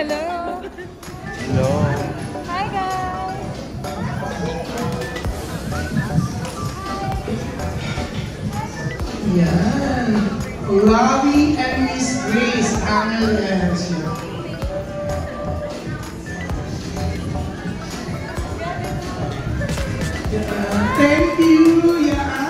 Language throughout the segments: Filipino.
Hello. Hello. Hi guys. Yan. Robbie and Miss Grace Angeles. Thank you. Yeah.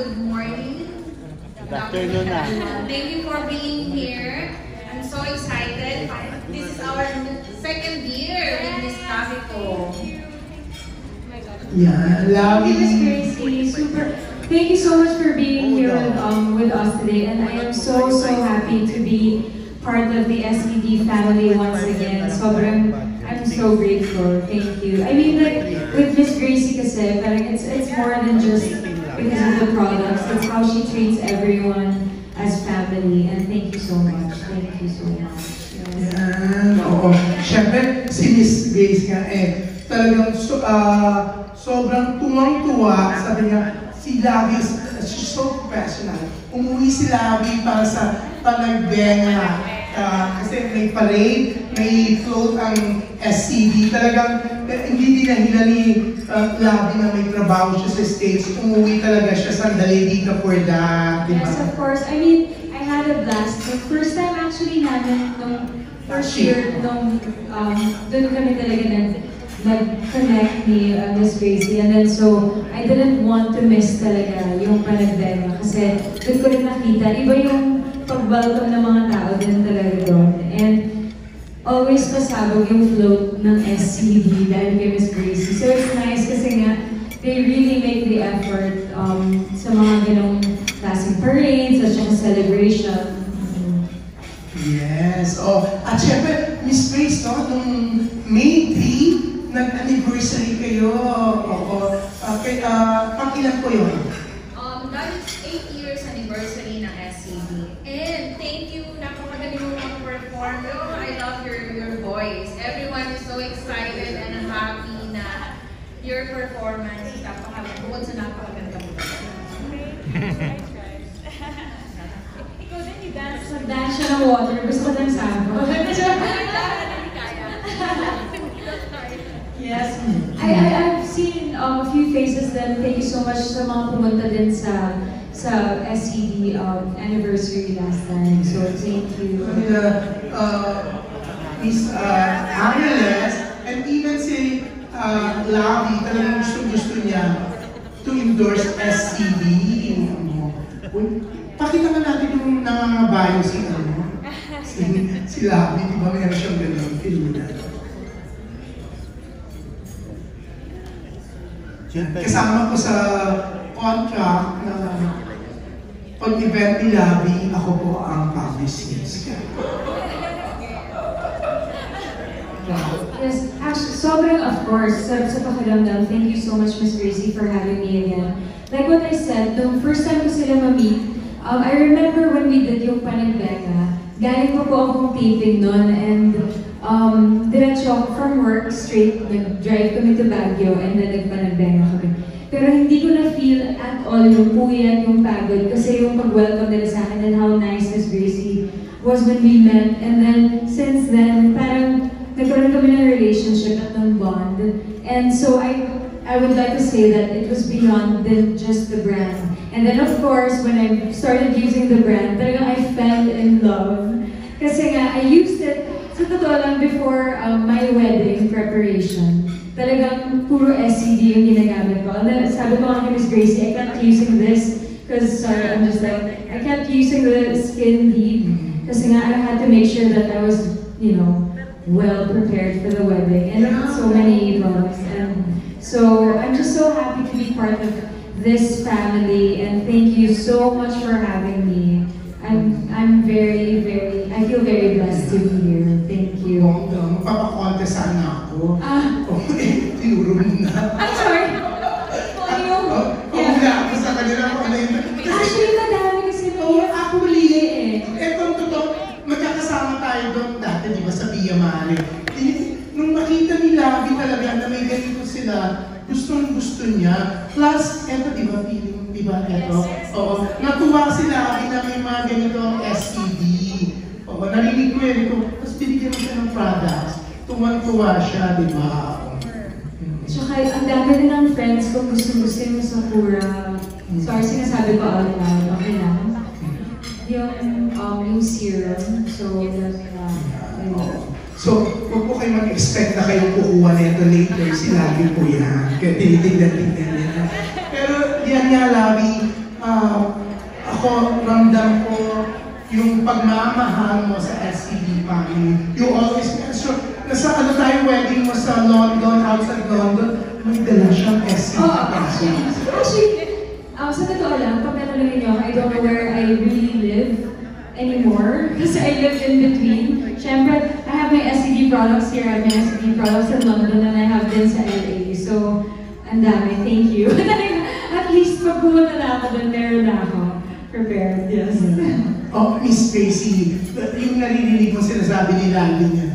Good morning. Good afternoon. Thank you for being here. I'm so excited. This is our second year in this Cafico. Yeah, love you. Miss Gracie, super. Thank you so much for being here with us today, and I am so happy to be part of the SED family once again. I'm so grateful. Thank you. I mean, like with Miss Gracie, kasi parang it's more than just because of the products. It's how she treats everyone as family, and thank you so much. Thank you so much. Yan, oo. Siyempre, si Miss Grace nga talagang sobrang tuwang-tuwa. Sabi niya, si Lavi, she's so professional. Umuwi si Lavi para sa Panagbenga. Kasi may parade, may float ang SCD. Talagang hindi din nahila ni Lavi na may trabaho siya sa stage. Umuwi talaga siya sandali dito for that. Diba? Yes, of course. I mean, I had a blast. The first time actually namin nung first year, nung doon kami talaga nag-connect ni Miss Gracie. And then so, I didn't want to miss talaga yung Panagbenga kasi doon ko rin nakita. Iba yung pag-welcome ng mga tao din talaga doon. And always pasabog yung float ng SCD dahil kay Miss Gracie. So it's nice kasi nga, they really make the effort sa mga ganong klaseng parades at saka celebration. Yes. Oh, at syempre, Miss Grace, no, nung May 3, nag-anniversary kayo. Oo. Pakilan ko yun? That is 8 years anniversary ng SCD. And thank you, napakagaling mo mag-perform. I love your voice. Everyone is so excited and happy na your performance is bukod sa napakaganda mo. Ikaw din, you dance. Nag-dance siya ng water. Gusto ko din sabo. Yes. I've seen a few faces then. Thank you so much sa mga pumunta din sa SCD anniversary last time. So thank you. Miss Angeles, and even si Lavi, talagang gusto niya to endorse SCD. Pakita nga natin yung nangangabayo si Lavi. Di ba mayroon siyang gano'n? Film na. Kasama ko sa contract na pag-event ni Lavi, ako po ang publicist. Yes, actually, sobrang of course, sa pakiramdam, thank you so much, Miss Gracie, for having me again. Like what I said, the first time ko sila ma-meet, I remember when we did yung Panagbenga, galing pa po akong taping nun, and diretso ako from work, straight, nag-drive kami to Baguio, and then nag-Panagbenga kami. Pero hindi ko na-feel at all yung puyat, yung pagod, kasi yung pag-welcome nila sa akin and how nice Miss Gracie was when we met. And then, since then, parang nagkaroon kami ng relationship at ng bond. And so I would like to say that it was beyond than just the brand. And then of course, when I started using the brand, talagang I fell in love. Kasi nga, I used it, sa totoo lang, before my wedding preparation. Talagang puro SCD yung ginagamit ko. And then sabi ko kay Miss Gracie, I can't using this because I'm just like, I kept using the skin deep kasi nga I had to make sure that I was, you know, well prepared for the wedding and so many products. And so I'm just so happy to be part of this family and thank you so much for having me. I'm very, I feel very blessed to be here. Thank you. Papakonte sana ako. Tinuro mo na. I'm sorry. Wala ako sa kanila kung ano yun. Actually, madami kasi Actually, etong totoo, magkakasama tayo doon dati, di ba, sa Via Mare. Nung makita ni Labi talaga na may ganito sila, gusto niya. Plus, eto, di ba, feeling, di ba, eto? Oo, natuwa si Labi na may mga ganito SCD. Oo, narinig ko yun ito. Tapos binigyan mo siya ng products. Tuwang-tuwa siya, di ba? Tsaka, ang dami din ng friends ko gusto yung Sakura. Sorry, sinasabi ko out loud. Okay lang. Yung serum. So, So, huwag po kayo mag-expect na kayong kukuha nito later. Si Labi po yan. Kaya tinitignan-tignan nila. Pero yan nga, Labi, ako, ramdam ko yung pagmamahal mo sa SCD family. You always mention, nasa ano tayo wedding mo sa London, outside London, may dala siyang SCD family. Actually, sa totoo lang, pag natanongin niyo, I don't know where I really live anymore kasi I live in between. Siyempre, I have my SCD products here, I have my SCD products in London, and I have din sa LA. So, ang dami. Thank you. At least pag pumunta na ako doon, meron na ako prepared. Yes. Oh, Miss Tracy, yung naririnig mo sinasabi ni Labi niya,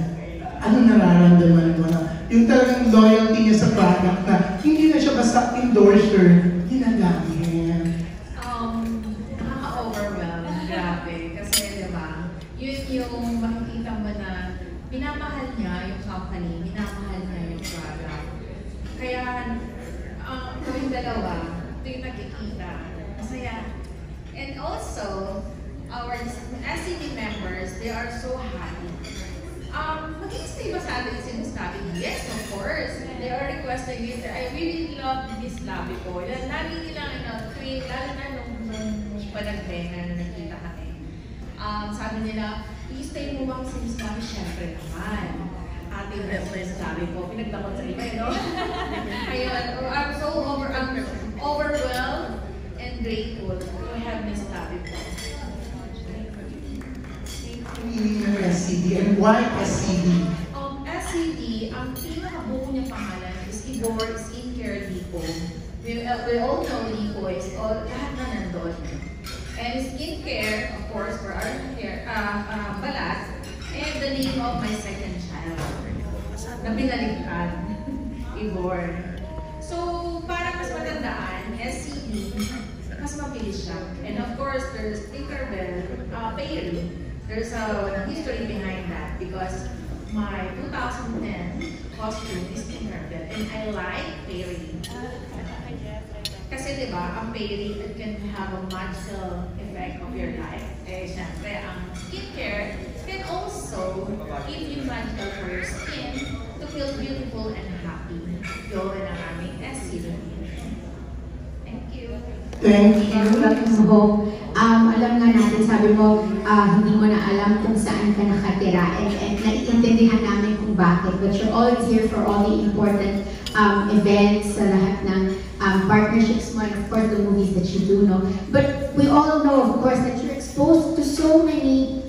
ano nararamdaman mo na? Yung talagang loyalty niya sa product na hindi na siya basta endorser, ginagamit. Nakaka-overwhelm, grabe. Kasi diba, yun yung makikita mo na minamahal niya yung company, minamahal niya yung product. Kaya, kaming dalawa, tuwing nakikita, masaya. And also, our SCD members, they are so happy. Mag-i-stay ba sa atin si Miss Labi? Yes, of course. They are requesting it. I really love Miss Labi ko. Lagi nilang, lalo na nung panagbengan na nakita kami. Sabi nila, i-stay mo bang si Miss Labi? Siyempre naman. Ating Miss Labi ko. Pinagdakot sa iba, no? Ayun, I'm so overwhelmed and grateful to have Miss Labi ko. Meaning ng SCD and why SCD? SCD, ang pinakabuo niya pangalan is Igor Skincare Depot. We all know Depot is lahat na nandun. And skincare, of course, for our hair, balat, and the name of my second child, na pinaligtad, Igor. So, para mas matandaan, SCD, mas mabilis siya. And of course, there's Tinkerbell, Pairy. There's a history behind that because my 2010 costume is Tinkerbell and I like Pairy. Kasi diba, ang Pairy, it can have a magical effect of your life. Eh, syempre, ang skincare can also give you magical for your skin to feel beautiful and happy. Yun ang aming SCD. Thank you. Thank you. Welcome home. Alam nga natin, sabi mo, hindi mo na alam kung saan ka nakatira and naiintindihan namin kung bakit. But you're always here for all the important events, sa lahat ng partnerships mo, and of course the movies that you do know. But we all know, of course, that you're exposed to so many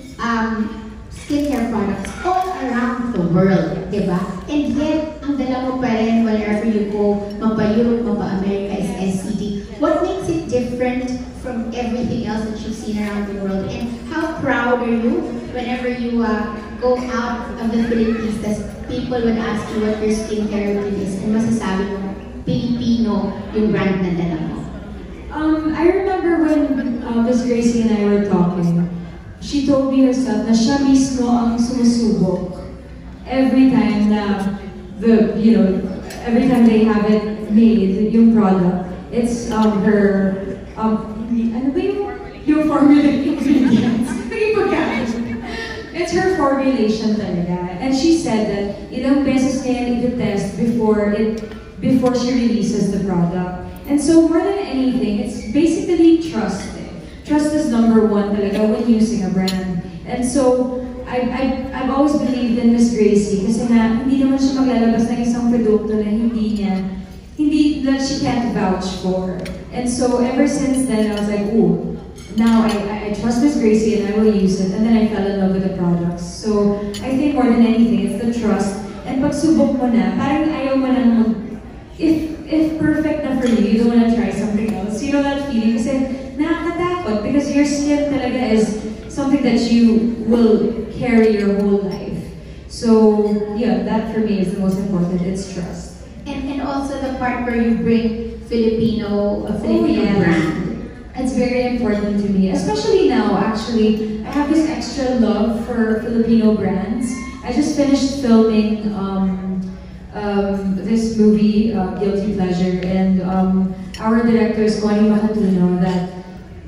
skincare products all around the world, di ba? And yet, ang dala mo pa rin wherever you go, mapa-Europe, mapa-America is SCD. What makes it different from everything else that you've seen around the world? And how proud are you whenever you go out of the Philippines that people would ask you what your skincare routine is and masasabi mo, Pilipino yung brand na dala mo? I remember when Miss Gracie and I were talking, she told me herself na siya mismo ang sumusubok every time na every time they have it made, yung product. It's her, ano ba yung formulating ingredients? It's her formulation talaga. And she said that ilang beses niya yan i-test before she releases the product. And so more than anything, it's basically trust. trust is number one talaga when using a brand. And so, I've always believed in Miss Gracie kasi nga, hindi naman siya maglalabas ng isang produkto na hindi that she can't vouch for. And so, ever since then, I was like, ooh, now I trust Miss Gracie and I will use it. And then I fell in love with the products. So, I think more than anything, it's the trust. And pagsubok mo na, parang ayaw mo nang if perfect na for you, you don't want to try something else. You know that feeling? Kasi nakakatakot because your skin talaga is something that you will carry your whole life. So, yeah, that for me is the most important. It's trust. And also the part where you bring Filipino brand. It's very important to me, especially now, actually. I have this extra love for Filipino brands. I just finished filming this movie, Guilty Pleasure, and our director is Connie Macatino,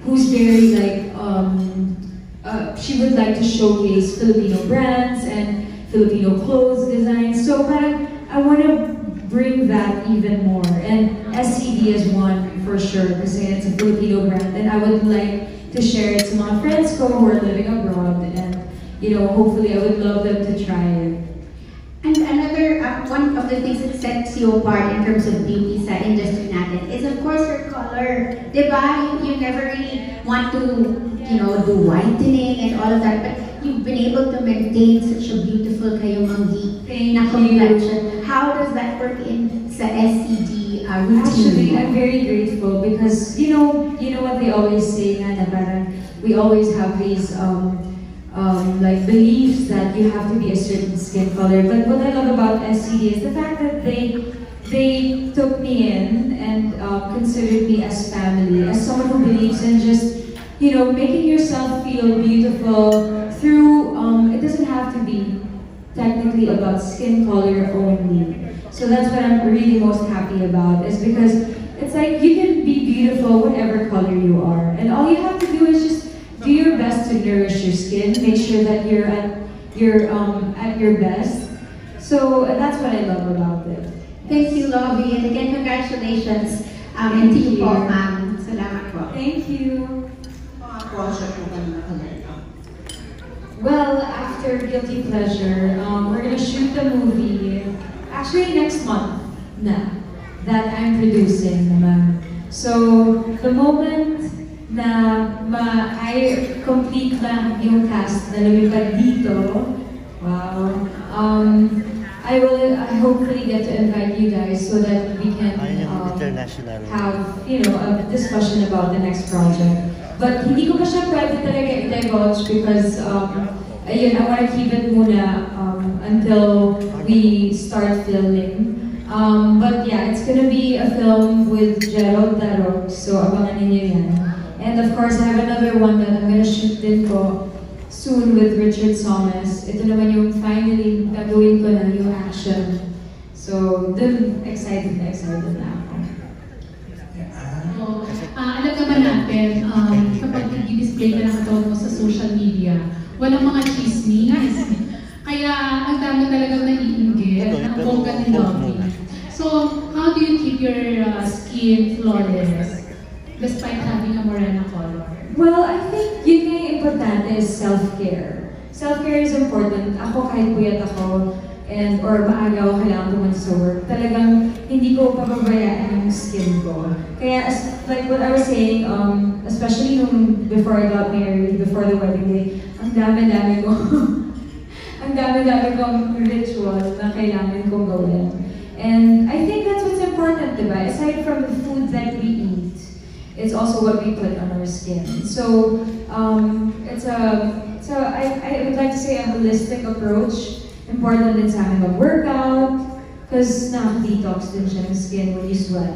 who's very like, she would like to showcase Filipino brands and Filipino clothes designs. So parang I want to bring that even more. And SCD is one for sure because it's a Filipino brand, and I would like to share it to my friends who are living abroad, and hopefully I would love them to try it. And another one of the things that sets you apart in terms of beauty sa industry natin is of course your color. Diba? You never really want to, do whitening and all of that, but you've been able to maintain such a beautiful kayumanggi na complexion. How does that work in sa SCD routine? Actually, I'm very grateful because you know what they always say nga na parang we always have these like beliefs that you have to be a certain skin color. But what I love about SCD is the fact that they took me in and considered me as family, as someone who believes in just making yourself feel beautiful through. It doesn't have to be technically about skin color only. So that's what I'm really most happy about, is because it's like you can be beautiful whatever color you are, and all you have to do is just do your best to nourish your skin, make sure that you're at your best. So that's what I love about it. Thank you, Lovie, and again, congratulations. And to you po, ma'am. Salamat po. Thank you. Mga project mo kanina Amerika. Well, after Guilty Pleasure, we're gonna shoot the movie actually next month na that I'm producing naman. So the moment na I complete na yung cast na lumipad dito, wow, I hopefully get to invite you guys so that we can have, a discussion about the next project. But hindi ko pa siya pwede talaga i-divulge because, I want to keep it muna until we start filming. But yeah, it's gonna be a film with Gerald Darroch, so abangan ninyo yan. And of course, I have another one that I'm gonna shoot din ko soon with Richard Somes. Ito naman yung finally gagawin ko na yung action. So, dun excited na ako. Alam naman natin, kapag i-display ka ng katawan mo sa social media, walang mga chismis. Kaya ang dami talagang naiinggit, ang bongga ni Lovie. So, how do you keep your skin flawless despite having a morena color? Well, I think yun nga yung importante is self-care. Self-care is important. Ako kahit puyat ako, or maaga ako kailangan pumunta sa work, talagang hindi ko pababayaan yung skin ko. Kaya, like what I was saying, especially before I got married, before the wedding day, ang dami-dami ko, ang dami-dami kong rituals na kailangan kong gawin. And I think that's what's important, diba? Aside from the food that we eat, it's also what we put on our skin. So, I would like to say a holistic approach. Important din sa amin mag-workout, because nakaka-detox din siya ng skin when you sweat.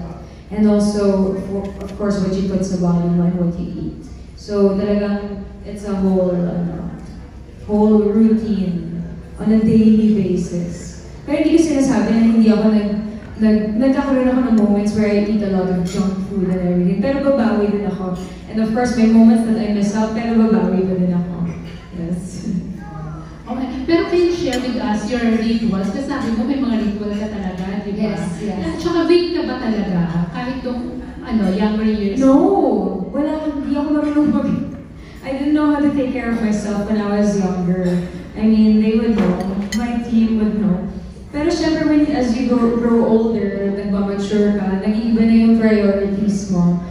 And also, of course, what you put sa body and what you eat. So, talagang, it's a whole routine on a daily basis. Pero hindi ko sinasabi na hindi ako nagkakaroon ako ng moments where I eat a lot of junk food and everything. Pero babawi din ako. And of course, may moments that I miss out, pero babawi pa din ako. Yes. Okay. Pero can you share with us your rituals? Kasi sabi mo may mga ritual ka talaga, di ba? Yes. At saka vape ka ba talaga? Kahit yung younger years? No! Wala, hindi ako marunong mag to take care of myself when I was younger. I mean, they would know. My team would know. Pero syempre, as you grow older, nagmamature ka, nag-iiba na yung priorities mo.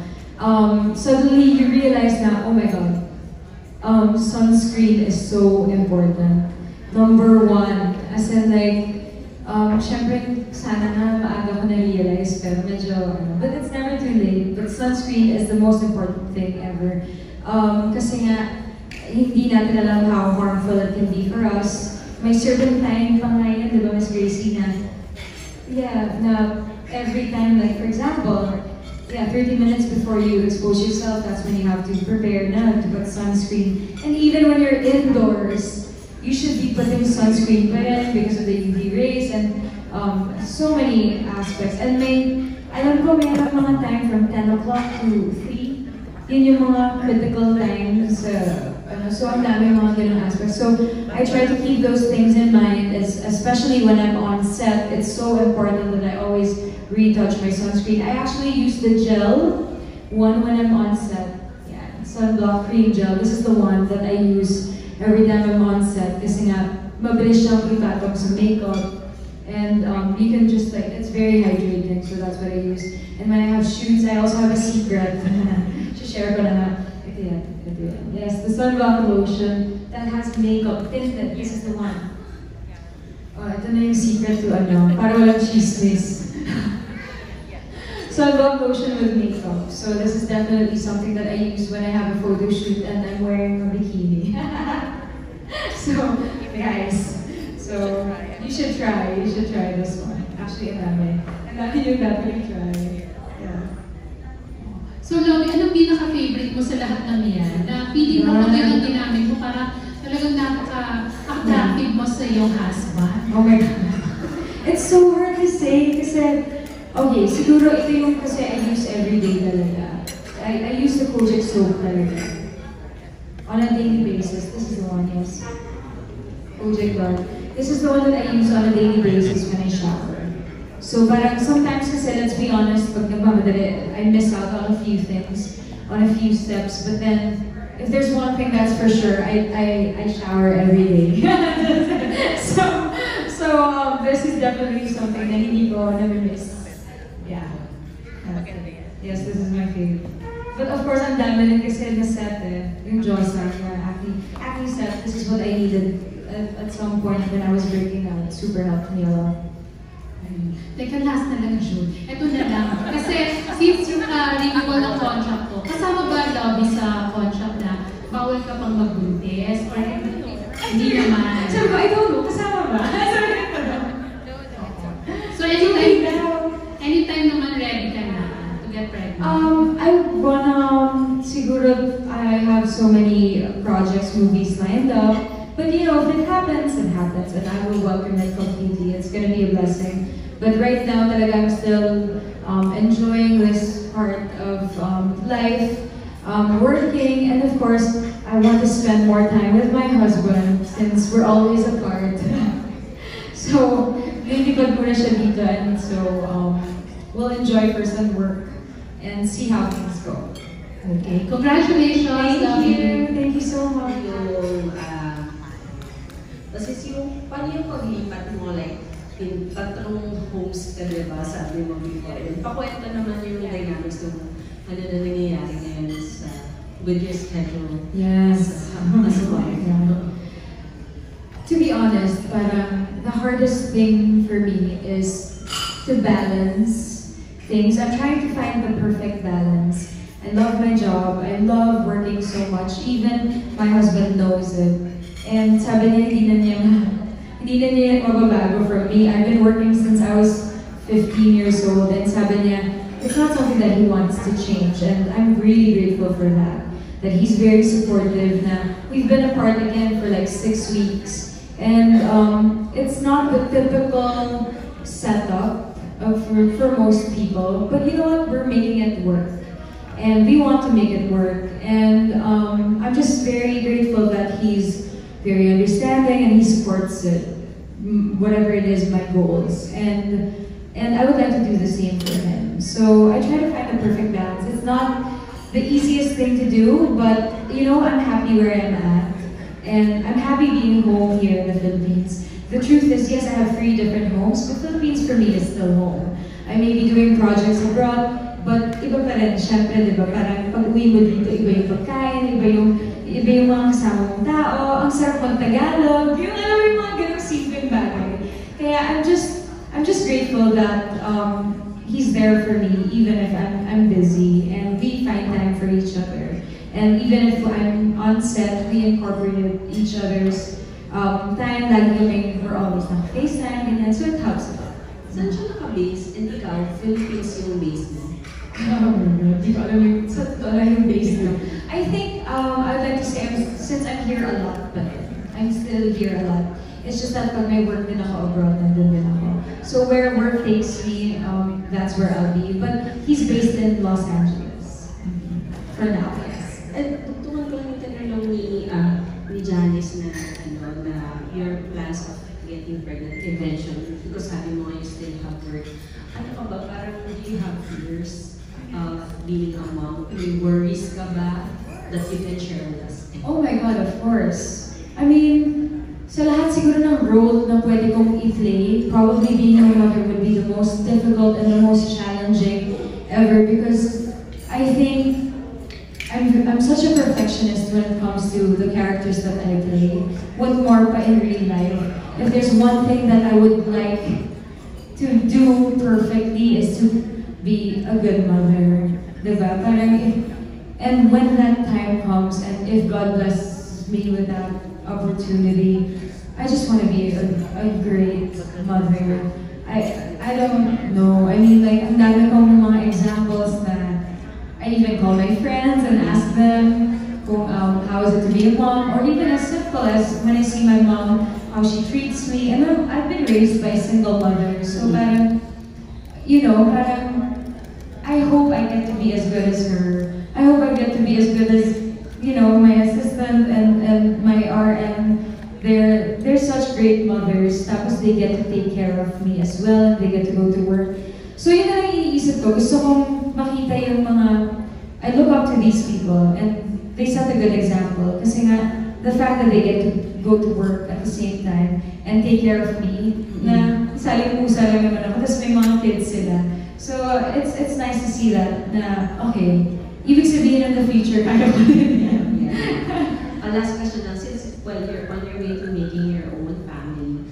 Suddenly, you realize na, oh my God, sunscreen is so important. Number one, as in like, syempre, sana na maaga ko na-realize, pero medyo, but it's never too late. But sunscreen is the most important thing ever. Kasi nga, hindi natin alam how harmful it can be for us. May certain time pa nga yan, di ba, Ms. Gracie, na, na every time, like for example, 30 minutes before you expose yourself, that's when you have to prepare na to put sunscreen. And even when you're indoors, you should be putting sunscreen pa rin because of the UV rays and so many aspects. And alam ko, may mga time from 10 o'clock to 3. Yun yung mga critical times. So ang dami mga ganung aspects. So I try to keep those things in mind, especially when I'm on set. It's so important that I always retouch my sunscreen. I actually use the gel one when I'm on set. Yeah, sunblock cream gel. This is the one that I use every time I'm on set. Kasi nga, mabilis siyang ipatong sa makeup. And you can just like, it's very hydrating, so that's what I use. And when I have shoots, I also have a secret. Share ko na nga. Ito yan. Yes, the sunblock lotion that has makeup tinted. This is the one. Ito na yung secret to para walang chismis. Sunblock lotion with makeup. So this is definitely something that I use when I have a photo shoot and I'm wearing a bikini. So, guys, so you should try this one. Actually, ang dami yung definitely try. Yeah. So, Lovie, anong pinaka-favorite mo sa lahat ng yan? Na feeling mo kung yung ginamit mo para talagang napaka-attractive mo sa iyong husband? Oh my God. It's so hard to say kasi, okay, siguro ito yung kasi I use everyday talaga. I use the Kojic soap talaga. On a daily basis. This is the one, yes. Kojic Bar. This is the one that I use on a daily basis when I shower. So parang sometimes kasi, let's be honest, pag nagmamadali, I miss out on a few things, on a few steps, but then, if there's one thing that's for sure, I shower every day. so this is definitely something na hindi ko never miss. Yeah. Yes, this is my favorite. But of course, ang dami rin kasi na set yung Josa, acne set, this is what I needed at some point when I was breaking out. It super helped me a lot. Teka, last na lang, June. Ito na lang. Kasi since yung renewal ng contract ko, kasama ba, Lovie, sa contract na bawal ka pang magbuntis? Or hindi naman? Sabi ko, I don't know. Kasama ba? So anytime naman ready ka na to get pregnant? I wanna, siguro, I have so many projects, movies lined up. But you know, if it happens, it happens. And I will welcome it completely. It's gonna be a blessing. But right now, talaga, I'm still enjoying this part of life, working, and of course, I want to spend more time with my husband since we're always apart. So, lilipad ko na siya dito, and so we'll enjoy first and work and see how things go. Okay, congratulations, Lovie. Thank you so much. Paano yung paglipat mo, like, tatlong homes ka, diba, sabi mo before. Pakwento naman yung dynamics ng ano na nangyayari ngayon with your schedule. Yes. As a wife. Yeah. To be honest, the hardest thing for me is to balance things. I'm trying to find the perfect balance. I love my job. I love working so much. Even my husband knows it. And sabi niya, hindi na niya mababago from me. I've been working since I was 15 years old. And sabi niya, it's not something that he wants to change. And I'm really grateful for that. That he's very supportive na. We've been apart again for like 6 weeks. And it's not the typical setup for most people. But you know what? We're making it work. And we want to make it work. And I'm just very grateful that he's very understanding and he supports it, whatever it is, my goals. And I would like to do the same for him. So I try to find the perfect balance. It's not the easiest thing to do, but you know, I'm happy where I'm at. And I'm happy being home here in the Philippines. The truth is, yes, I have 3 different homes, but Philippines for me is still home. I may be doing projects abroad, but iba pa rin, syempre, di ba? Parang pag-uwi mo dito, iba yung pagkain, iba yung mga kasama mong tao, ang sarap mag-Tagalog, yung alam mo yung mga ganong simpleng bagay. Kaya I'm just grateful that he's there for me, even if I'm busy, and we find time for each other. And even if I'm on set, we incorporate each other's time, lagi we're always on FaceTime, ganyan, so it helps a lot. Saan siya naka-base? And ikaw, Philippines yung base mo? Hindi ko alam yung base mo. I think, I would like to say, since I'm here a lot, but I'm still here a lot. It's just that pag may work din ako abroad, nandun din ako. So where work takes me, that's where I'll be. But he's based in Los Angeles. For now, yes. At tungkol ko lang yung tanong ni Janice na, na your plans of getting pregnant eventually, because sabi mo you still have work. Ano ka ba, parang do you have fears of being a mom? May worries ka ba that you can share with us? Oh my God, of course. I mean, sa lahat siguro ng role na pwede kong i-play, probably being a mother would be the most difficult and the most challenging ever, because I think I'm such a perfectionist when it comes to the characters that I play. What more pa in real life? If there's one thing that I would like to do perfectly is to be a good mother, diba? And when that time comes, and if God blesses me with that opportunity, I just want to be a great mother. I don't know. I mean, like, ang dami kong mga examples na I even call my friends and ask them how is it to be a mom, or even as simple as when I see my mom, how she treats me. And I've been raised by a single mother, so parang, you know, parang, I hope I get to be as good as her. I hope I get to be as good as, you know, my assistant and my RN. They're such great mothers, tapos they get to take care of me as well, and they get to go to work. So yun na lang iniisip ko, gusto kong makita yung mga, I look up to these people, and they set a good example. Kasi nga, the fact that they get to go to work at the same time and take care of me, na saling-pusa lang naman ako, tapos may mga kids sila. So it's nice to see that, na okay, ibig sabihin in the future, kaya ko din yan. Last question now, since, well, you're on your way to making your own family,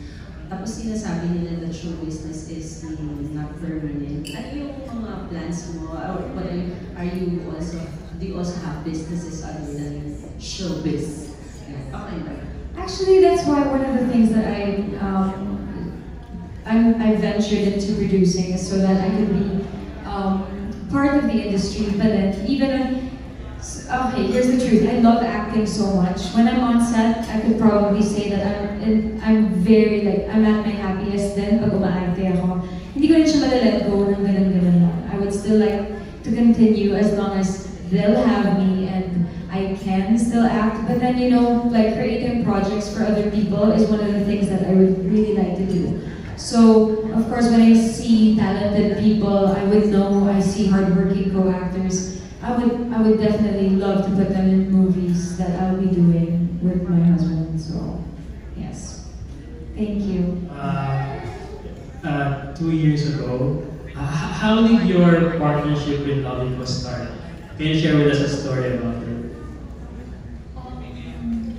tapos sinasabi nila that show business is not permanent. Ano yung mga plans mo? Or what are you also, do you also have businesses other than showbiz? Okay ba? Actually, that's why one of the things that I ventured into producing is so that I could be part of the industry, but then even okay, here's the truth. I love acting so much. When I'm on set, I could probably say that I'm very, like, I'm at my happiest then pag umaarte ako. Hindi ko rin siya malalet go ng ganun-ganun lang. I would still like to continue as long as they'll have me and I can still act. But then, you know, like, creating projects for other people is one of the things that I would really like to do. So, of course, when I see talented people, I would know I see hardworking co-actors. I would definitely love to put them in movies that I'll be doing with my husband. So, yes. Thank you. 2 years ago, how did your partnership with Lovico start? Can you share with us a story about it?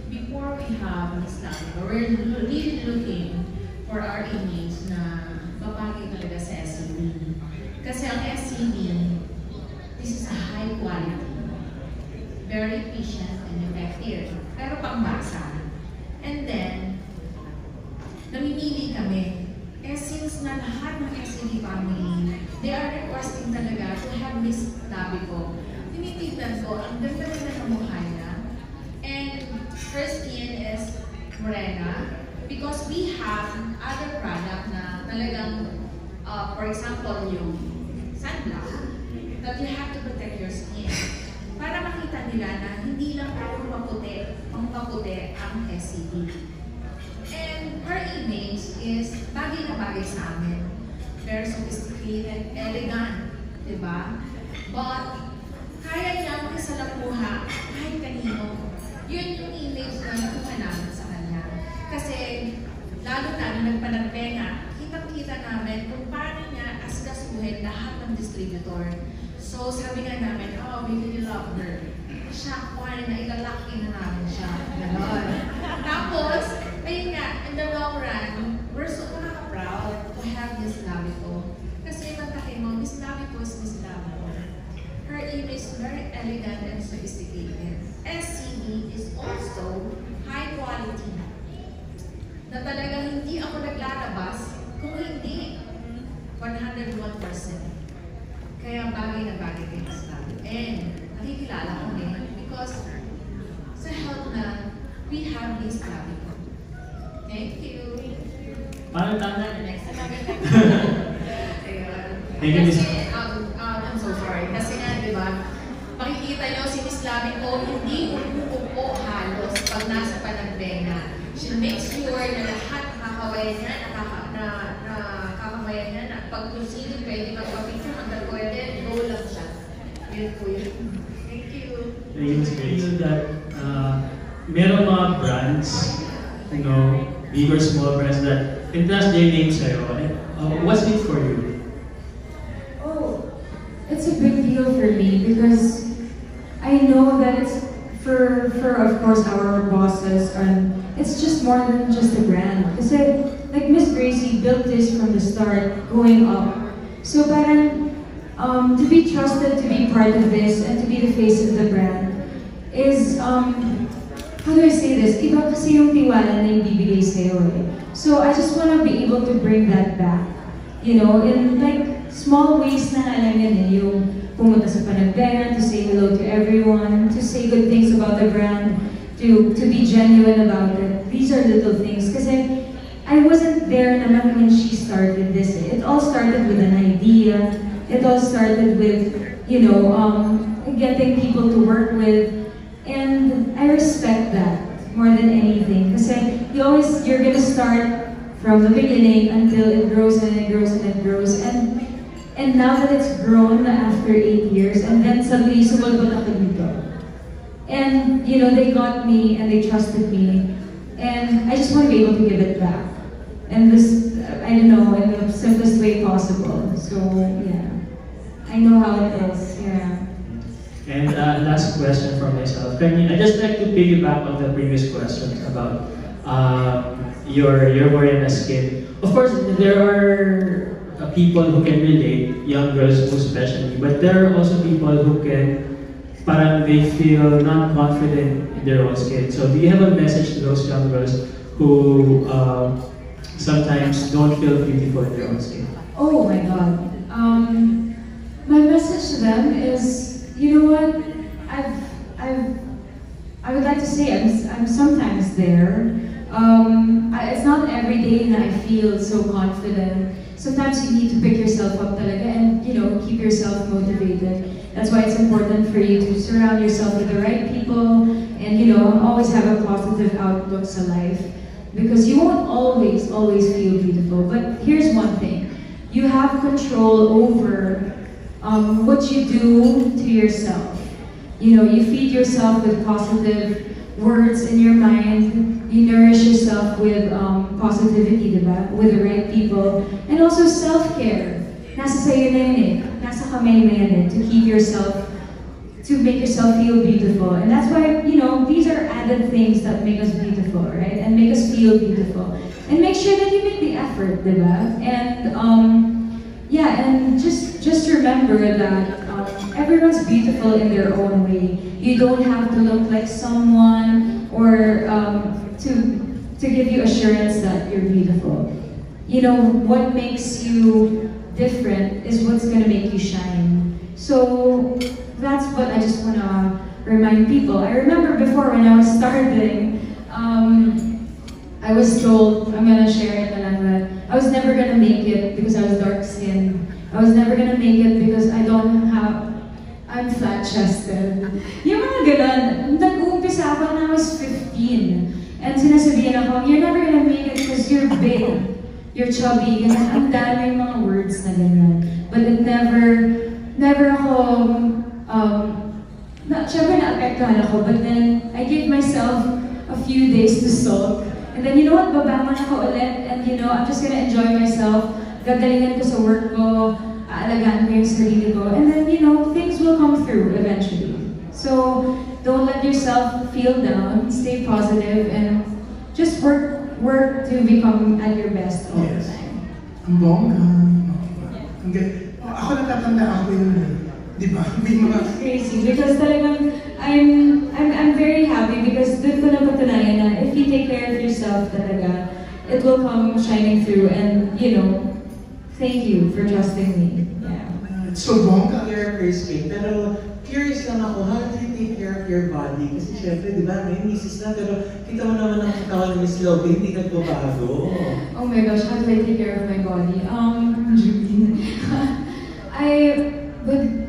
Before we have Miss Lovico, we're really looking for our image na babagay talaga sa SCB. Kasi ang SCB, this is a high quality, very efficient and effective, pero pambasa. And then, namimili kami. Since na lahat ng SCD family, they are requesting talaga to have Miss Lovico. Tinitignan ko, ang ganda-ganda ng mukha niya. And her skin is morena because we have other product na talagang, for example, yung sunblock, that you have to protect your skin. Para makita nila na hindi lang pang paputi ang SCD. And her image is bagay na bagay sa amin. Very sophisticated, elegant, diba? But kaya niyang kisalamuha kahit kanino. Yun yung image na nakuha namin sa kanya. Kasi, lalo na nung nagpanagbenga, kitang-kita namin kung paano niya asikasuhin lahat ng distributor. So, sabi nga namin, oh, we really love her. Siya, kuhanin na, ilalaki na namin siya. Ganon. Tapos, ayun nga, in the long run, we're so proud to have Miss Lavico. Kasi matakin mo, Miss Lavico is Miss Lavico. Her image is very elegant and sophisticated. SCB is also high quality. Na talagang hindi ako naglalabas kung hindi 101%. Kaya bagay na bagay kay Miss Lavico. And nakikilala ko din because sa health na we have Miss Lavico. Thank you. Parang tama. Next time. Thank you, Miss. Kasi, I'm so sorry. Kasi nga, di ba, makikita nyo si Miss Lavico, hindi umuupo halos pag nasa panagbenga. She makes sure na lahat nakakawayan niya, nakakawayan niya, na pag kung sino pwede magpapicture, hanggang pwede, go lang siya. Yun po yun. Thank you. Thank you, Miss Grace. So that, meron mga brands, you know, big or small brands that entrust their name sa'yo. What's it for you? It's a big deal for me because I know that it's for of course our bosses, and it's just more than just a brand. Because like Miss Gracie built this from the start, going up. So parang to be trusted to be part of this and to be the face of the brand is how do I say this? Iba kasi yung tiwala na ibibigay sa'yo eh. So I just want to be able to bring that back. You know, in like small ways na alam yan eh, yung pumunta sa panagbenga, to say hello to everyone, to say good things about the brand, to be genuine about it. These are little things. Kasi I wasn't there naman when she started this. It all started with an idea. It all started with, you know, getting people to work with. And I respect that more than anything. Kasi you're gonna start from the beginning until it grows and it grows and it grows. And now that it's grown after 8 years, and then suddenly sumalbot ako dito. And, you know, they got me and they trusted me. And I just want to be able to give it back. And this, I don't know, in the simplest way possible. So, yeah. I know how it is, yeah. And last question from myself. I just like to piggyback on the previous questions about your Morena's skin. Of course, there are people who can relate, young girls especially, but there are also people who can, parang they feel not confident in their own skin. So do you have a message to those young girls who sometimes don't feel beautiful in their own skin? Oh my God. My message to them is, you know what? I would like to say I'm sometimes there. It's not every day that I feel so confident. Sometimes you need to pick yourself up talaga and, you know, keep yourself motivated. That's why it's important for you to surround yourself with the right people and, you know, always have a positive outlook to life. Because you won't always feel beautiful. But here's one thing. You have control over what you do to yourself. You know, you feed yourself with positive words in your mind. You nourish yourself with positivity, diba? With the right people. And also self-care. Nasa sayo na yun eh. Nasa kamay na yan eh. To keep yourself, to make yourself feel beautiful. And that's why, you know, these are added things that make us beautiful, right? And make us feel beautiful. And make sure that you make the effort, diba? And, yeah, and just remember that everyone's beautiful in their own way. You don't have to look like someone or to give you assurance that you're beautiful. You know, what makes you different is what's gonna make you shine. So that's what I just wanna remind people. I remember before when I was starting, I was told, I'm gonna share it, that I was never gonna make it because I was dark skinned. I was never gonna make it because I'm flat-chested. Yung mga ganun, nag-uumpisa ako when I was 15. And sinasabihan ako, you're never gonna make it because you're big, you're chubby, ganun. Ang daming mga words na ganyan. But it never ako ako, but then I give myself a few days to sulk. And then, you know what, babangon ako ulit, and you know, I'm just gonna enjoy myself. Gagalingan ko sa work ko, aalagaan ko yung sarili ko, and then, you know, things will come through eventually. So, don't let yourself feel down, stay positive, and just work to become at your best all the time. Ang bongga. Ako natatandaan ko yun. Di ba? May mga... It's crazy because talagang I'm very happy because doon ko napatunayan na if you take care of yourself talaga, it will come shining through, and you know, thank you for trusting me. Yeah. So bongga. Your first kid, pero curious lang ako, how do you take care of your body? Kasi syempre, di ba, may misis na, pero kita mo naman ang katawan ni Miss Lovely, hindi nagbabago. Oh my gosh, how do I take care of my body?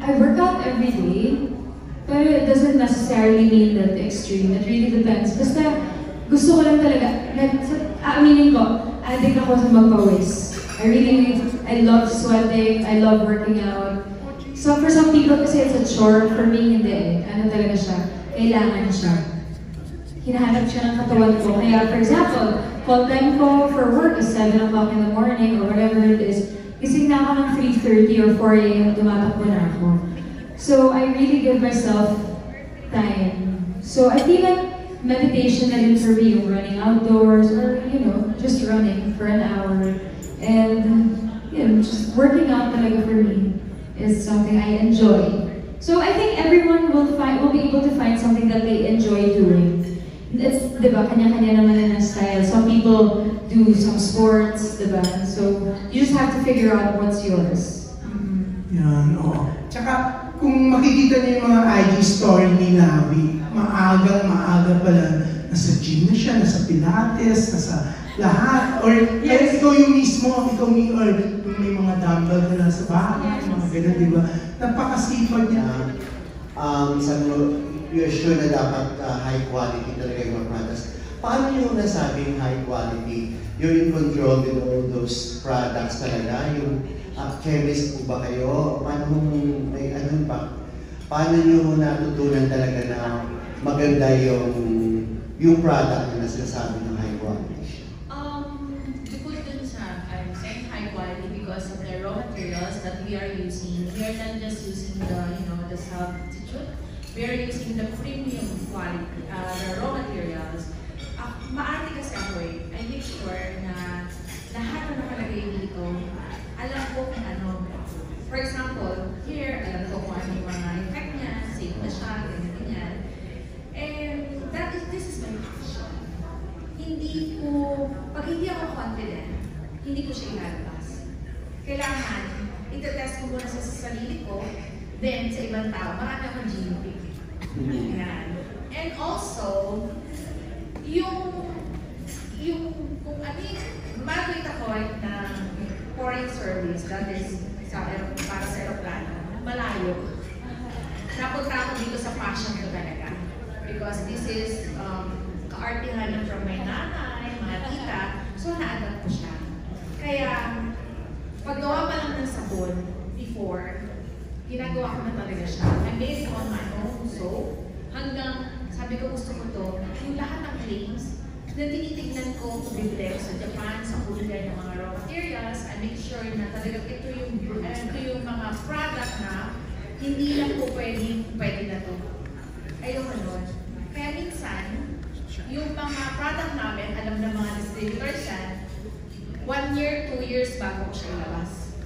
I work out every day, but it doesn't necessarily mean that the extreme. It really depends. Basta gusto ko lang talaga, aaminin ko, addict ako sa magpawis. I love sweating, I love working out. So for some people kasi it's a chore, for me hindi eh. Ano talaga siya, kailangan siya. Hinahanap siya ng katawan ko. Kaya for example, call time ko for work is 7 o'clock in the morning or whatever it is. Gising na ako ng 3:30 or 4 a.m. tumatakbo na ako. So I really give myself time. So I feel like meditation na rin for me, yung running outdoors or you know, just running for an hour. And you know, just working out talaga for me is something I enjoy. So I think everyone will be able to find something that they enjoy doing. It's, diba, kanya-kanya naman na style. Some people do some sports, diba? So you just have to figure out what's yours. Yan, oo. Tsaka, kung makikita niyo yung mga IG story ni Lavi, maaga pala, nasa gym na siya, nasa Pilates, nasa lahat. Or yes, ikaw yung mismo, or may mga dumbbell ka na sa bahay, mga ganun, di ba? Napakasipag niya. Sabi mo, you're sure na dapat high quality talaga yung mga products. Paano yung nasabing high quality? You're in control with all those products talaga? Yung chemist po ba kayo? Paano may ano pa? Paano nyo natutunan talaga na maganda yung product na sinasabi ng high quality? Bukod dun sa, I'm saying high quality because of the raw materials that we are using. We are not just using the substitute. We are using the premium quality, the raw materials. Maarte kasi ako eh. I make sure na lahat na nakalagay dito, alam ko kung ano. For example, here, alam ko kung ano yung mga effect niya, safe na siya, ganyan. And this is my passion. Pag hindi ako confident, hindi ko siya ilalabas. Kailangan, itetest ko muna sa sarili ko, then sa ibang tao, marami akong GMP. And also, kung graduate ako ng foreign service, that is para sa aeroplano, malayo. Napunta ako dito sa passion ko talaga. Because this is kaartihan from my nanay, mga tita, so na-adapt ko siya. Kaya, paggawa pa lang ng sabon before, ginagawa ko na talaga siya. I made it on my own soap. Hanggang, sabi ko gusto ko to, yung lahat ng claims na tinitignan ko kung bibili sa Japan, sa Korea ng mga raw materials, I make sure na talagang ito yung mga product na hindi lang po pwede na to. Ayoko nun. Kaya minsan, yung mga product namin, alam na mga distributors yan, 1 year, 2 years bago ko siya ilabas.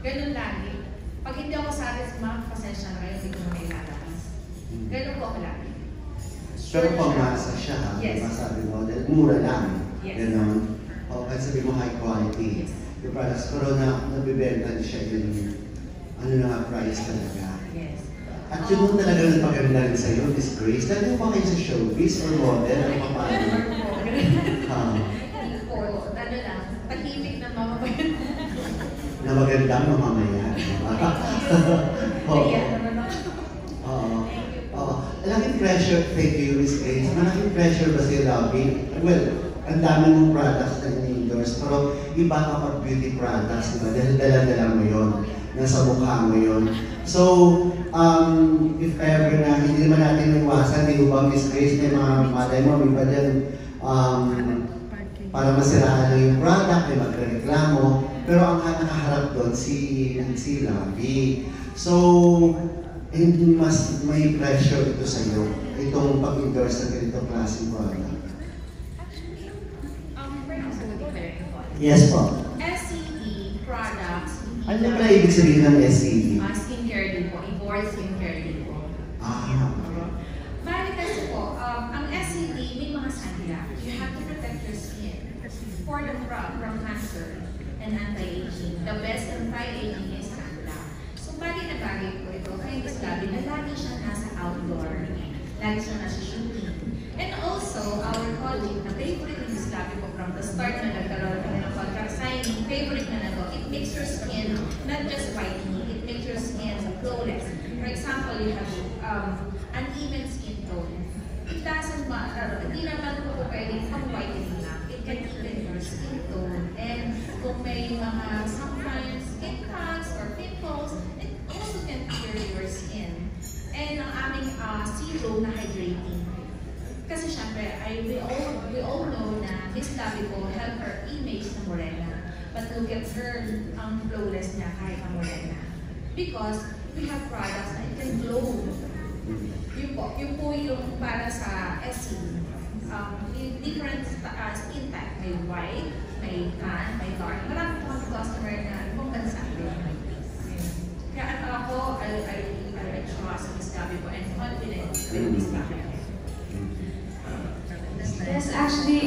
Ganun lagi. Pag hindi ako satisfied, pasensya na kayo, hindi ko na ilalabas. Ganun po ako lagi. Pero pamasa siya, yes. Masabi mo, mura lang. Yes. Ganon. O kahit sabi mo high quality. Yung products, pero nabibenta siya yung price talaga. Yes. At yun mo talaga nagpaganda rin sa'yo, Miss Grace. Lalo pa kayo sa showbiz or model? Ano pa paano? Hindi po. Ano lang, tahimik na mamabayan. Na magandang mamamayan. Kaya naman ako. Malaking pressure, thank you, Miss Grace. Malaking pressure ba sa'yo, Lovey? Well, ang dami mong products na in-endorse, pero iba kapag beauty products, diba? Dahil dala-dala mo yun. nasa mukha mo yun. So, if ever na hindi naman natin iwasan, di ba, Miss Grace, may mga malay mo, may pa dyan, para masiraan lang yung product, may magreklamo, pero ang nakaharap doon, si Lavi. So, hindi mas may pressure ito sa iyo, itong pag-endorse ng ganitong klaseng product. Yes po. SCE products. Ano pala ibig sabihin ng SCE? Skincare din po. Inborn skincare din po. Bali kasi po, ang SCE may mga sandila. You have to protect your skin from cancer and anti-aging. The best anti-aging is sandila. So bali na bagay po ito. Kaya Miss Labi na lagi siya nasa outdoor. Lagi siya nasa shooting. And also, our colleague na favorite ni Miss Labi po from the start na nagkaroon kami ng contract signing, favorite na to, it makes your skin not just whitening, it makes your skin flawless. For example, you have uneven skin tone. It doesn't matter. Hindi naman po pwedeng pang-whitening lang. It can even your skin tone. And kung may mga sometimes skin cracks or pimples, it also can clear your skin. And ang aming serum na hydrating. Kasi syempre, we all know na Miss Labi po help her image na morena. But look at her, ang flawless niya kahit ang morena. Because we have products na it can glow. Yun po yung para sa SCE. Different skin type. May white, may tan, may dark. Marami po kami customer na ibang bansa din. Kaya ako, I trust Miss Labi po and confident with Miss Labi. Yes, actually,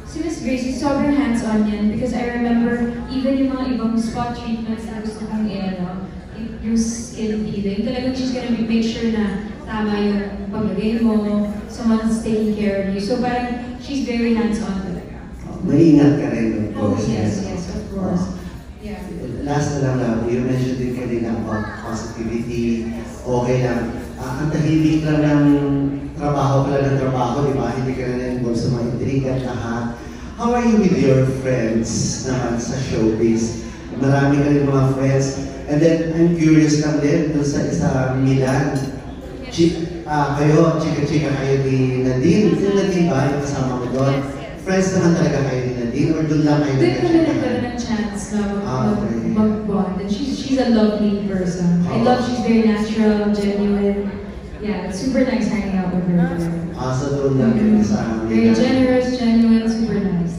si Miss Gracie, sobrang hands-on yan because I remember even yung mga ibang spot treatments na gusto kong yung skin peeling, talagang she's gonna make sure na tama yung paglagay mo, someone's taking care of you. So parang she's very hands-on talaga. Maingat ka rin, of course. Yes, of course. Yeah. Last na lang, you mentioned din kanina about positivity. Okay lang. Ang tahimik lang ng trabaho ka lang ng trabaho, di ba? Hindi ka na na-involve sa mga intriga at lahat. How are you with your friends naman sa showbiz? Marami ka rin mga friends. And then, I'm curious lang din, doon sa Milan. Kayo, chika-chika kayo ni Nadine. Yung Nadine ba? Yung kasama mo doon? Friends naman talaga kayo ni Nadine? Or doon lang kayo Doon kami nagkaroon ng chance na mag-bond. And she's a lovely person. I love she's very natural, genuine. Yeah, it's super nice hanging out with her. So doon lang yun sa Very generous, genuine, super nice.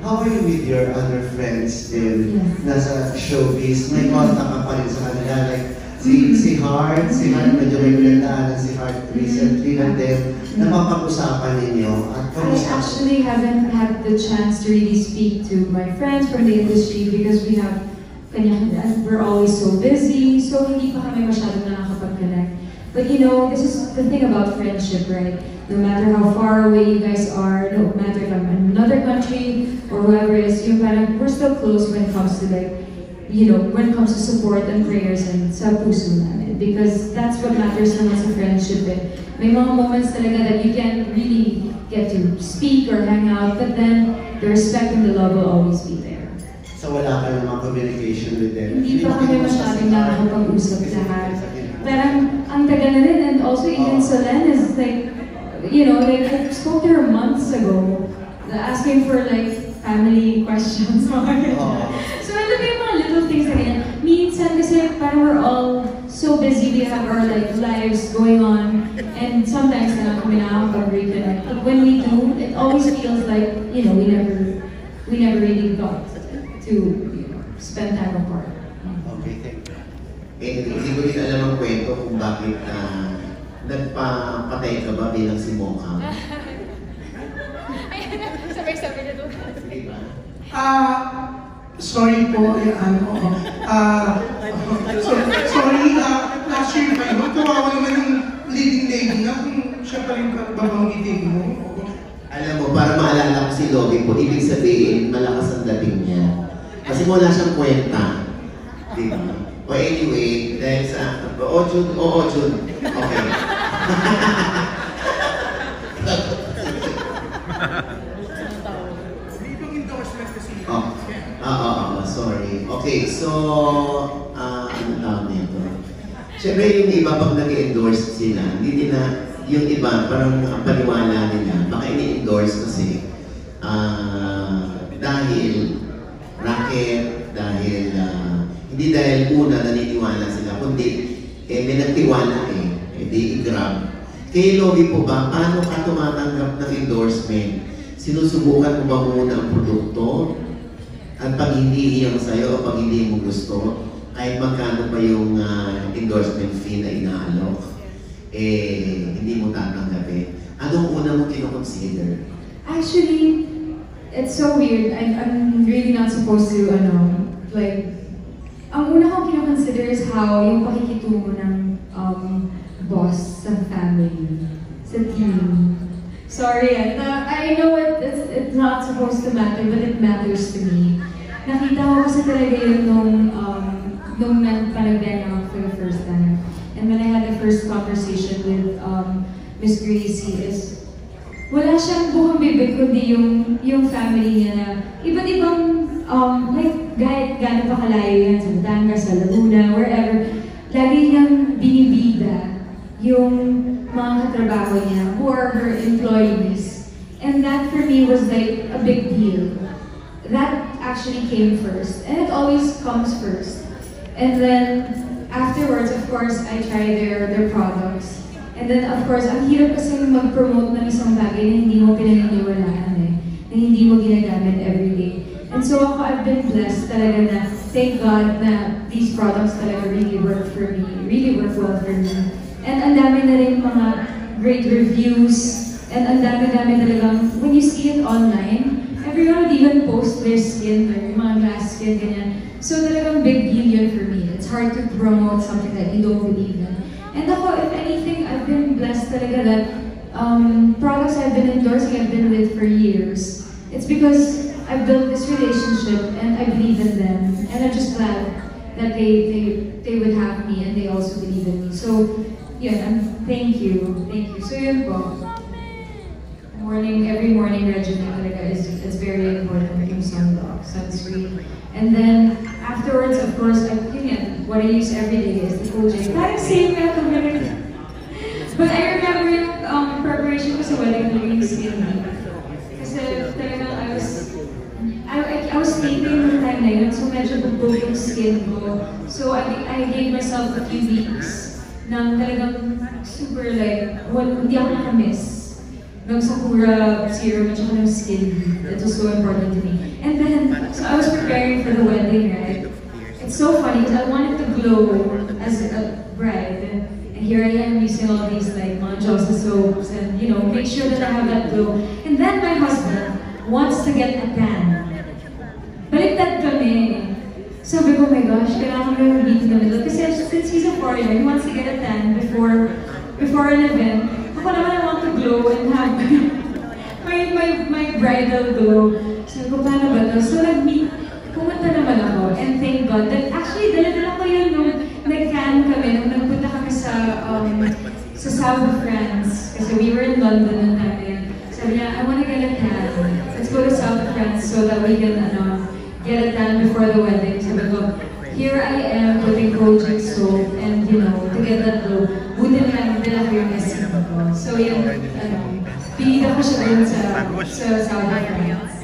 How are you with your other friends din? Nasa showbiz, may contact ka pa rin sa kanila. Like, si Hart medyo may pinagdaanan si Hart recently lang din. Napapag-usapan ninyo. I actually haven't had the chance to really speak to my friends from the industry because we're always so busy, so hindi pa kami masyadong nakakapag-connect. But you know, this is the thing about friendship, right? No matter how far away you guys are, no matter if I'm in another country or whoever it is, we're still close when it comes to when it comes to support and prayers and sa puso namin. Because that's what matters naman sa friendship. May mga moments talaga that you can't really get to speak or hang out, but then the respect and the love will always be there. So wala ka namang communication with them? Hindi pa kami masyadong nakakapag-usap lahat. Parang ang tagal na rin, and also even Solen is like, I spoke to her months ago, asking for family questions. So alam mo yung mga little things again. Minsan kasi parang we're all so busy, we have our lives going on, and sometimes na kami nakakapag-reconnect. But when we do, it always feels like, we never really got to spend time apart. Okay, thank you. Hindi ko rin alam ang kwento kung bakit nagpapatay ka ba bilang si Mocha? Sabay-sabay na doon. Sorry po, sorry, last year pa yun, kawawa naman yung leading lady na kung siya pa rin babanggitin mo. Alam mo, para maalala ko si Logie po, ibig sabihin, malakas ang dating niya. Kasi wala siyang kwenta. Diba? O anyway, dahil sa... Jun. Okay. Sorry. Okay, so... ang tawag nito. Siyempre yung iba pag nag-endorse sila, hindi nila, yung iba parang ang paniwala nila, baka ini-endorse kasi dahil racket, dahil hindi dahil una naniniwala sila, kundi may nagtiwala di i-grab. Kay Logie po ba, paano ka tumatanggap ng endorsement? Sinusubukan mo ba muna ang produkto? At pag hindi iyang sa'yo o pag hindi mo gusto, kahit magkano pa yung endorsement fee na inaalok, hindi mo tatanggapin. Anong una mo kinoconsider? Actually, it's so weird. I'm really not supposed to, like, ang una kong kinoconsider is how yung pakikitungo ng boss sa family, sa team. Sorry, I know it's not supposed to matter, but it matters to me. Nakita ko kasi talaga yun nung panagbenga ako for the first time. And when I had the first conversation with Miss Gracie is, wala siyang buong bibig kundi yung family niya na iba't ibang, like, kahit gano'n pa kalayo yan sa Batangas, sa Laguna, wherever, lagi niyang binibida yung mga katrabaho niya who are her employees. And that for me was like a big deal. That actually came first. And it always comes first. And then afterwards, of course, I try their products. And then of course, ang hirap kasi mag-promote ng isang bagay na hindi mo pinaniniwalaan na hindi mo ginagamit everyday. And so ako, I've been blessed talaga na, thank God na these products talaga really work for me, really work well for me. And ang dami na rin mga great reviews, and ang dami-dami talagang, when you see it online, everyone would even post their skin, their mga glass skin, ganyan. So talagang big deal yun for me. It's hard to promote something that you don't believe in. And ako, if anything, I've been blessed talaga that products I've been endorsing, I've been with for years. It's because I've built this relationship and I believe in them. And I'm just glad that they would have me and they also believe in me. So, yeah, thank you. Thank you. So yun po. Every morning regimen talaga is very important yung sunscreen. And then afterwards, of course, what I use every day is the Kojic. Parang same nga ito. But I remember yung preparation ko sa wedding yung skin. Kasi talagang I was sleeping noong time na yun, so medyo bubog yung skin ko. So I gave myself a few weeks na talagang super like, hindi ako nakamiss. Ng Sakura serum at saka ng skin. That was so important to me. And then, so I was preparing for the wedding, right? It's so funny because I wanted to glow as a bride. And here I am using all these like Monjosa soaps and, make sure that I have that glow. And then my husband wants to get a tan. Baliktad kami. Sabi ko, oh my gosh, kailangan ko yung meet in the middle. Kasi since he's a foreigner, he wants to get a tan before an event. Ako naman, I want to glow and have my bridal glow. Sabi ko, paano ba ito? So pumunta naman ako, and thank God that actually, dala-dala ko yun nung nag-can kami, nung nagpunta kami sa south of France. Kasi we were in London nung time. Sabi niya, I want to get a tan. Let's go to south of France so that we can get a tan before the wedding. Sabi ko, here I am putting Kojic soap and, to get that glow. Buti na lang, dala ko yung SC ko. So yun, pinita ko siya rin sa South of France.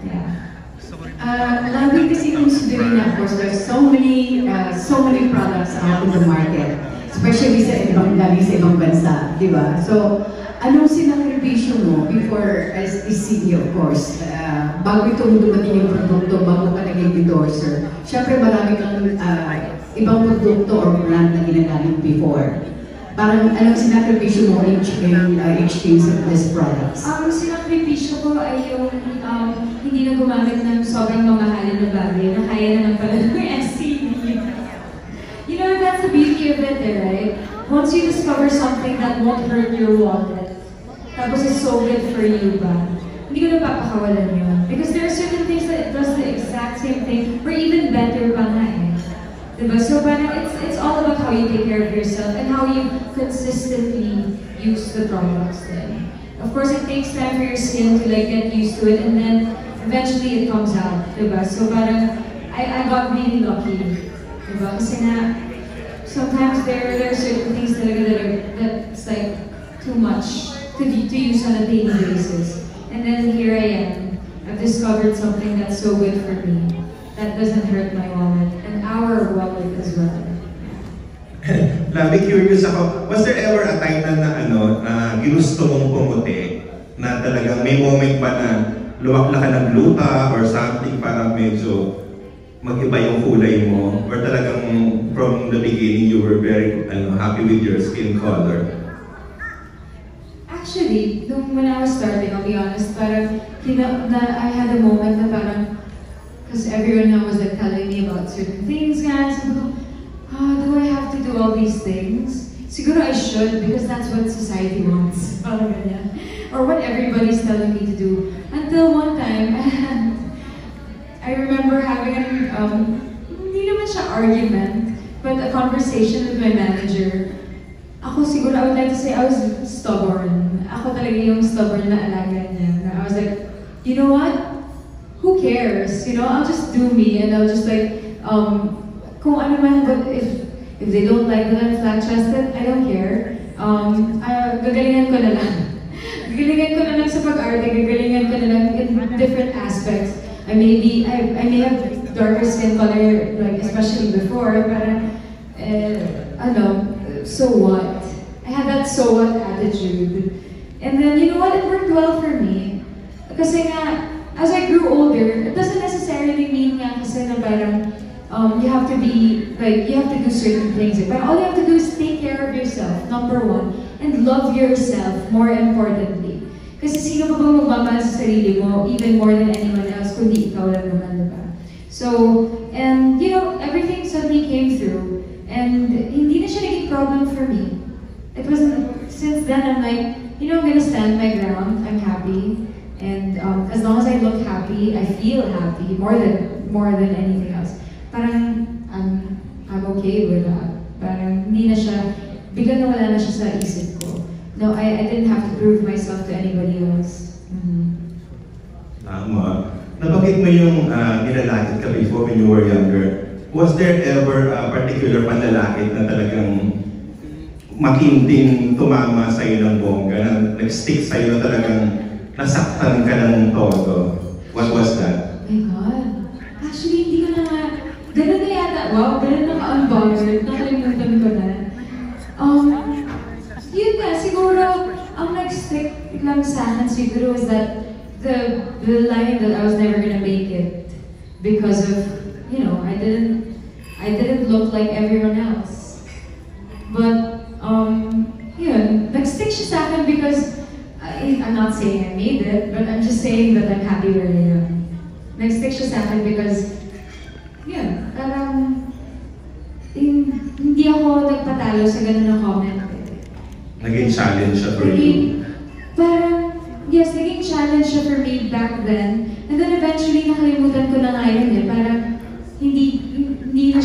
Yeah. Lagi kasi considering na, of course, there's so many products out in the market. Especially sa ibang bansa, di ba? So, anong sinakripisyo mo before as CEO, of course? Bago itong dumating yung produkto, bago ka naging endorser, syempre marami kang ibang produkto or brand na ginagamit before. Parang anong sinakripisyo mo in exchange of these products? Ang sinakripisyo ko ay yung hindi na gumamit ng sobrang mamahalin na bagay na kaya naman pala ng SCD. That's the beauty of it, right? Once you discover something that won't hurt your wallet, tapos it's so good for you ba, hindi ko napapakawalan yun. Because there are certain things that it does the exact same thing, or even better pa nga eh. Diba? So it's all about how you take care of yourself and how you consistently use the products then. Of course, it takes time for your skin to get used to it, and then eventually it comes out. Diba? So I got really lucky. Diba? Kasi nga, sometimes there are certain things that's like too much to use on a daily basis. And then here I am. I've discovered something that's so good for me. That doesn't hurt my wallet and our wallet as well. Labi, curious ako, was there ever a time na ginusto mong pumuti na talagang may moment ba na luwakla ka ng gluta or something para medyo mag-iba yung kulay mo? Or talagang from the beginning you were very happy with your skin color? Actually, when I was starting, I'll be honest, parang I had a moment na parang, because everyone now was like telling me about certain things, guys. Do I have to do all these things? Siguro I should, because that's what society wants. Or what everybody's telling me to do. Until one time, I remember having hindi naman siya argument, but a conversation with my manager. Ako siguro, I would like to say I was stubborn. Ako talaga yung stubborn na alaga niya. I was like, you know what? Who cares? You know, I'll just do me and I'll just like, kung ano man, but if they don't like that I'm flat-chested, I don't care. Gagalingan ko na lang. Gagalingan ko na lang sa pag-arte, gagalingan ko na lang in different aspects. I may have darker skin color, like especially before, but so what? I had that so what attitude. And then, you know what? It worked well for me. Kasi nga, as I grew older, it doesn't necessarily mean nga kasi na parang you have to do certain things. But all you have to do is take care of yourself, number one, and love yourself, more importantly. Kasi sino pa bang magmamahal sa sarili mo, even more than anyone else, kundi ikaw lang naman, diba? So, and you know, everything suddenly came through, and hindi na siya naging problem for me. It wasn't, since then I'm like, you know, I'm gonna stand my ground, I'm happy, and as long as I look happy, I feel happy, more than anything else. Parang, I'm okay with that. Parang, hindi na siya, biglang nawala na siya sa isip ko. No, I didn't have to prove myself to anybody else. Tama. Nabanggit mo yung nilalakit ka before when you were younger. Was there ever a particular panlalakit na talagang makinding tumama sa'yo ng bongga, na nag-stick sa'yo na talagang nasaktan ka ng todo? What was that? Oh my God. Actually, hindi ko na nga, ganun na yata, wow, ganun na ka-unbothered, nakalimutan ko na. Yun nga, siguro, ang nag-stick lang sa akin siguro was that the line that I was never gonna make it because of, you know, I didn't look like everyone else. But, yun, nag-stick siya sa akin because, I'm not saying I made it, but I'm just saying that I'm happy where I am. Nag-stick siya sa akin because, yun, parang, hindi ako nagpatalo sa ganun na comment. Naging challenge siya for you? Parang, yes, naging challenge siya for me back then. And then eventually, nakalimutan ko na nga yun. Parang, hindi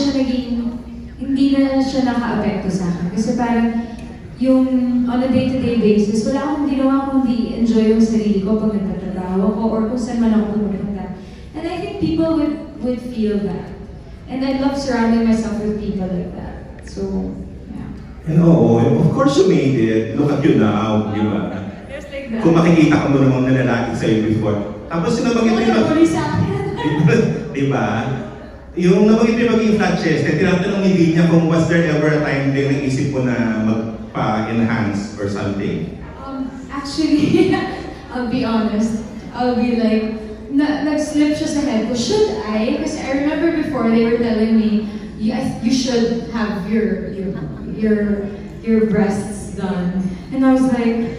na siya naka-apekto sa akin. Kasi parang, yung on a day-to-day basis, wala akong ginawa kundi enjoy yung sarili ko pag nagtatrabaho ko or kung saan man ako pumunta. And I think people would feel that. And I love surrounding myself with people like that. So, And of course you made it. Look at you now, di ba? Kung makikita ka mo namang nalalaki sa'yo before. Tapos yung nabanggit mo yung di ba? Yung nabanggit mo yung maging flat-chested, tinatanong ni Vinya kung was there ever a time din naisip mo na magpa-enhance or something? Actually, I'll be honest. I'll be like, nag-slip siya sa head ko. Should I? Kasi I remember before they were telling me, you should have your breasts done. And I was like,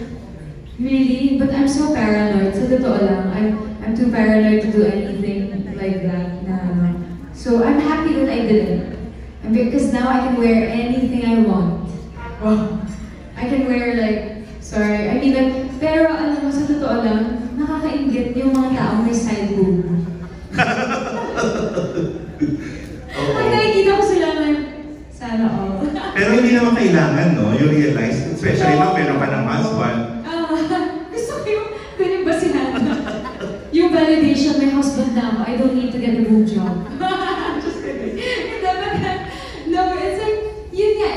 really? But I'm so paranoid. Sa totoo lang, I'm too paranoid to do anything like that. So I'm happy that I didn't. And because now I can wear anything I want. Well, I can wear like, sorry, I mean like, pero alam mo, sa totoo lang, nakakaingit yung mga taong may side boob. Pag nakikita ko sila like, sana all. Pero hindi naman kailangan, no? You realize, especially na meron ka ng husband. Gusto ko yung basihan. Yung validation, may husband na ako, I don't need to get a boob job. Just kidding.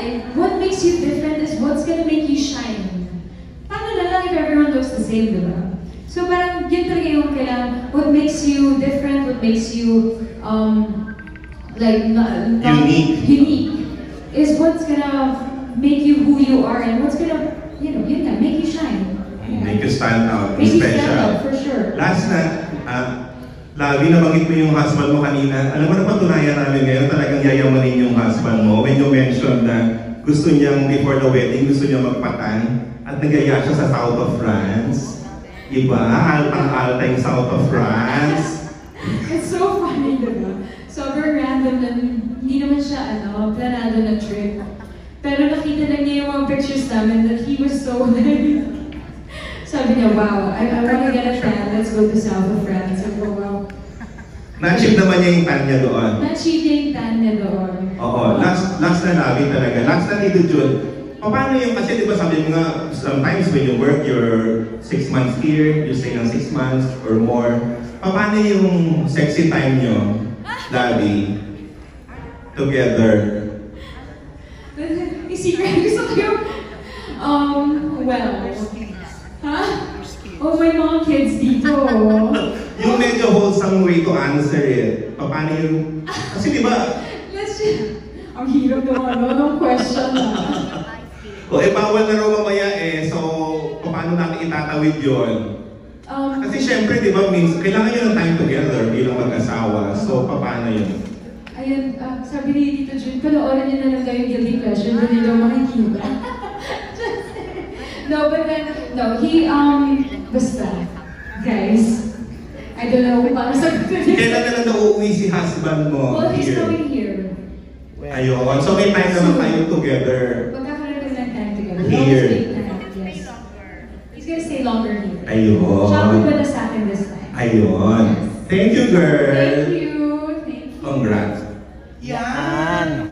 life, what makes you different is what's gonna make you shine. Paano na lang if everyone looks the same, diba? So parang yun talaga yung kailangan, what makes you different, what makes you, unique, is what's gonna make you who you are and what's gonna, yun nga, make you shine. Make you stand out, Make you special. stand out, for sure. Last na, Lavi, nabanggit mo yung husband mo kanina. Alam mo na patunayan namin ngayon, talagang yayamanin yung husband mo. When you mentioned na gusto niyang, before the wedding, gusto niya magpatan at nagaya siya sa south of France. Diba? Altang-alta yung south of France. It's so funny, diba? Sobrang random na, hindi naman siya, planado na trip. Pero nakita lang niya yung mga pictures namin that he was so like, sabi niya, wow, I wanna get a tan, let's go to south of France. Sabi ko, wow. Na-achieve naman niya yung tan niya doon. Na-achieve niya yung tan niya doon. Oo, last na Lavi talaga. Last na Tito Jun. Paano yung, kasi di ba sabi mo nga, sometimes when you work, you're 6 months here, you stay ng 6 months or more. Paano yung sexy time niyo, Lavi, together? Secret, gusto ko yung, well, oh, may mga kids dito. Yung medyo wholesome way to answer it. Paano yung, kasi di ba? Let's just, ang hirap naman, ng question na. O, bawal na raw mamaya so, paano natin itatawid yun? Kasi syempre, di ba, kailangan yun ng time together bilang mag-asawa. So, paano yun? Ayun, sabi ni Tito Jun, panoorin niyo na lang kayo yung guilty pleasure, doon niyo daw makikita. No, but then, no, he, basta, guys, I don't know kung paano sagutin. Kailan na lang uuwi si husband mo? Well, he's coming here. Ayun, so may time naman tayo together. Magkakaroon kami ng time together. Here. Yes. He's gonna stay longer here. Ayun. Siya ang magpala sa akin this time. Ayun. Thank you, girl. Thank you. Congrats. Yan!